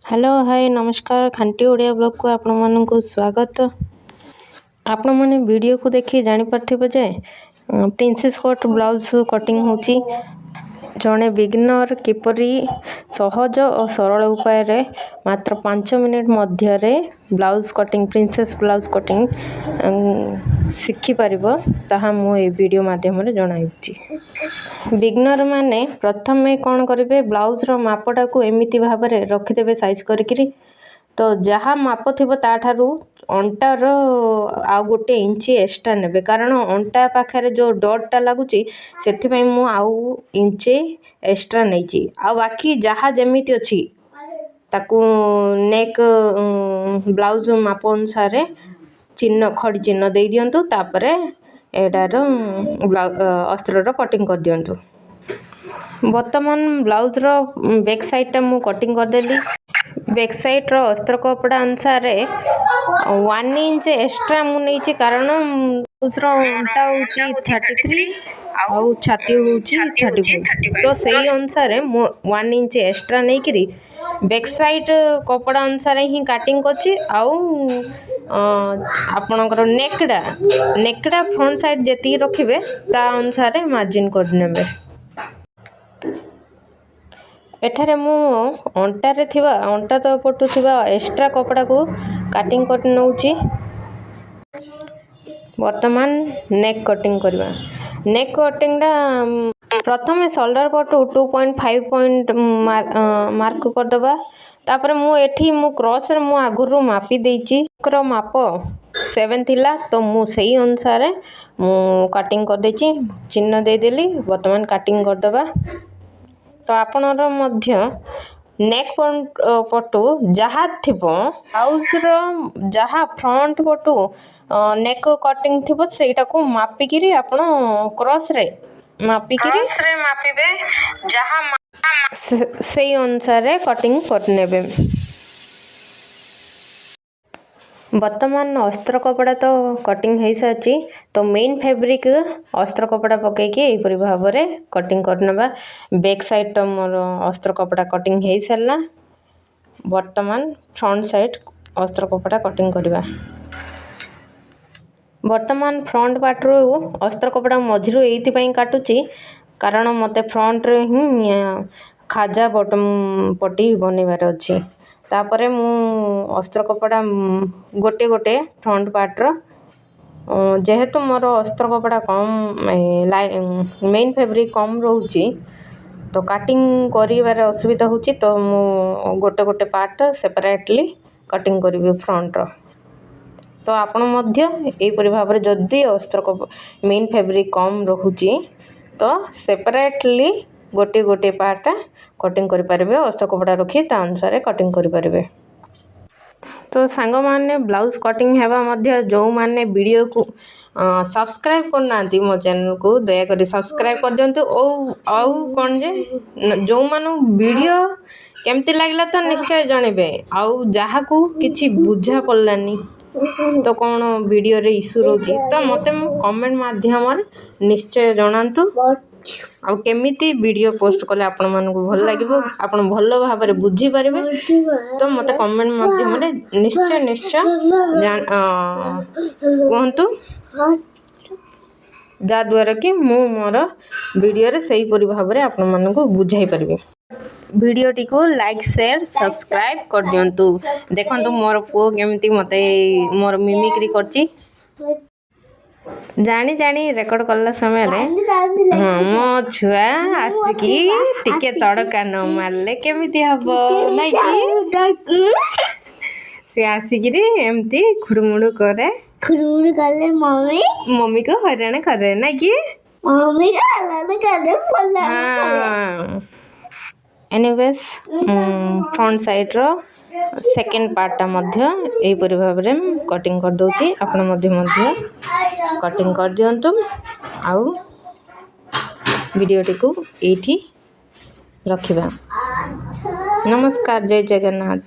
Hello hi नमस्कार खांटी Odia blog को आपण मानक स्वागत। आपण माने वीडियो को देखि जानि परथिबे जे प्रिंसेस कट ब्लाउज कटिंग होची। जड़े बिगिनर किपरि सहज और सरल उपाय रे मात्र 5 मिनिट मध्य blouse cutting princess blouse cutting शिखि पारिबो ताहा मो ए वीडियो माध्यम रे जणाइछि। बिगिनर माने प्रथमे कौन करेंगे ब्लाउज रो मापटा को एमिति भाव में रखिदेवे साइज करी तो जहाँ माप थी ताठारू अंटार आ गोटे इंची एक्स्ट्रा नेबे कारण अंटा पाखे जो डॉटटा लगुच से मु आउ इंचे एक्स्ट्रा नहीं आ बाकी जहाँ जमीती अच्छी ताकू नेक ब्लाउज माप अनुसार चिन्ह खड़ी चिन्ह दे दिंतु तापरे एटार अस्त्र कटिंग कर दिंतु। वर्तमान ब्लाउज रो बैक साइड टा मु कटिंग कर देली। बैक साइड रो अस्त्र कपड़ा अनुसार 1 इंच एक्स्ट्रा मु नहीं कारण ब्लाउज रो अंटा होची 33 आउ छाती होची 35 तो सही अनुसार मु 1 इंच एक्स्ट्रा नहीं करी बैक साइड कपड़ा अनुसार ही कटिंग करची आउ आपनकर नेकड़ा फ्रंट साइड जेती रखिबे ता अनुसार मार्जिन कर नेबे। एठारे मु अंटारे थिबा अंटा तो पटु थिबा एक्स्ट्रा कपड़ा को कटिंग कर नउची। वर्तमान नेक कटिंग करबा। नेक कटिंग डा प्रथमे शोल्डर पटु 2.5 पॉइंट मार्क कर दबा तापर मु एठी मु क्रॉस रे मु आगुरु मापी देइची क्र माप 7 थिला तो मु सही अनुसार मु कटिंग कर देची चिन्ह दे देली। वर्तमान कटिंग कर दबा तो आपनर मध्य नेक पटु जहाँ थिबो ब्लाउज रो जहाँ फ्रंट पटु नेक कटिंग थिबो सेटा को मापी किरी आपण क्रॉस रे मापिबे जहाँ सही अनुसार कटिंग कर नेबे। वर्तमान अस्त्र कपड़ा तो कटिंग हो सारी तो मेन फैब्रिक अस्त्र कपड़ा पकईकि यहपरी भाव में कटिंग करना। बैक साइड तो मोर अस्त्र कपड़ा कटिंग हो सारा। वर्तमान फ्रंट साइड अस्त्र कपड़ा कटिंग करवा। वर्तमान फ्रंट पार्ट रो अस्त्र कपड़ा मझिरु एइथिपई काटुची कारण मते फ्रंट रे ही खाजा बटम पट्टी बनइबार अछि। तापरे मु अस्त्र कपड़ा गोटे गोटे फ्रंट पार्ट रो जेहेतु मोर अस्त्र कपड़ा कम मेन फैब्रिक कम रोची तो कटिंग करिबार असुविधा होची तो मु गोटे गोटे पार्ट सेपरेटली कटिंग करिवि फ्रंट रो। तो आपण मध्य एपरि भाव में जदि अस्त्र मेन फैब्रिक कम रहुची तो सेपरेटली गोटे गोटे पार्ट कटिंग करि परिबे अस्त्र कपड़ा रखी ता अनुसार कटिंग करि परिबे। तो सांग माने ब्लाउज कटिंग हेबा मध्य जो माने वीडियो को सब्सक्राइब करना मो चैनल को दया करी सब्सक्राइब कर दियंतु औ कोन जे जो मानु वीडियो केमती लागला तो निश्चय जणेबे आउ जहा को किछि बुझा पड़लानी तो कौन वीडियो रे इशू रोची तो मते कमेंट माध्यम निश्चय जणांतु आ केमिति वीडियो पोस्ट कले आपण मानकु भल लागिवो आपण भल भाव में बुझी पारिबे तो मते कमेंट माध्यम रे निश्चय कहंतु जा द्वारा कि मु मोर वीडियो रे सही परि भाव में आपण मानकु बुझाई पारिबे। वीडियोटी को लाइक शेयर सब्सक्राइब कर दियंतु। देखंतु मोर पो केमिति मते मोर मिमिक्री करची जानी जानी रेकर्ड करला समय रे हां मो छुआ आसिकी टिके तड़का न मारले केमिति हबो नै कि से आसिकी रे एम्ति खुडमुडु करे मम्मी को हैरान करे नै कि मम्मी को हैरान करे बोला। एनीवेज फ्रंट साइड रो सेकेंड पार्ट मध्य एपरि भाव में कटिंग कर दोची आपण मध्य कटिंग कर दियंतु आउ वीडियोटी को एठी रखिबा। नमस्कार जय जगन्नाथ।